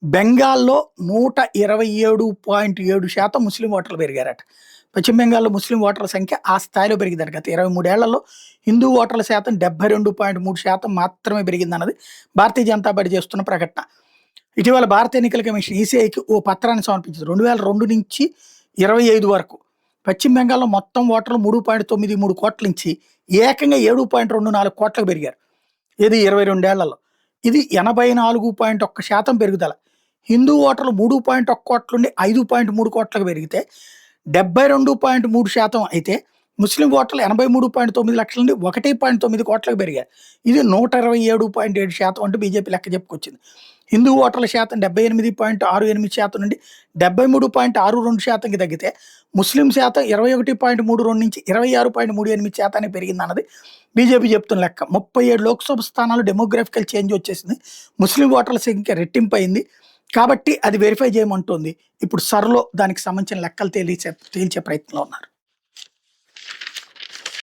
బెంగాల్‌లో 127.7% ముస్లిం ఓటర్లు పెరిగారట. పశ్చిమ బెంగాల్‌లో ముస్లిం ఓటర్ల సంఖ్య ఆ స్థాయిలో పెరిగిందట. గత 23 ఏళ్లలో హిందూ ఓటర్ల శాతం 72.3% మాత్రమే పెరిగిందన్నది భారతీయ జనతా పార్టీ చేస్తున్న ప్రకటన. ఇటీవల భారత ఎన్నికల కమిషన్ ఈసీఐకి ఓ పత్రాన్ని సమర్పించింది. 2002 నుంచి 25 వరకు పశ్చిమ బెంగాల్‌లో మొత్తం ఓటర్లు 3.93 కోట్ల నుంచి ఏకంగా 7.24 కోట్లకు పెరిగారు. ఇది 22 ఏళ్లలో. ఇది 84.1% పెరుగుదల. హిందూ ఓటర్లు 3.1 కోట్ల నుండి 5.3 కోట్లకు పెరిగితే 72.3% అయితే ముస్లిం ఓటర్లు 83.9 లక్షల నుండి 1.9 కోట్లకు పెరిగారు. ఇది 127.7% అంటూ బీజేపీ లెక్క చెప్పుకొచ్చింది. హిందూ ఓటర్ల శాతం 78.68% నుండి 73.62%కి తగ్గితే ముస్లిం శాతం 21.32 నుంచి 26.38% పెరిగిందన్నది బీజేపీ చెప్తున్న లెక్క. 37 లోక్సభ స్థానాలు డెమోగ్రఫికల్ చేంజ్ వచ్చేసింది. ముస్లిం ఓటర్ల సంఖ్య రెట్టింపు అయింది. కాబట్టి అది వెరిఫై చేయమంటోంది. ఇప్పుడు సర్లో దానికి సంబంధించిన లెక్కలు తేల్చే ప్రయత్నంలో ఉన్నారు.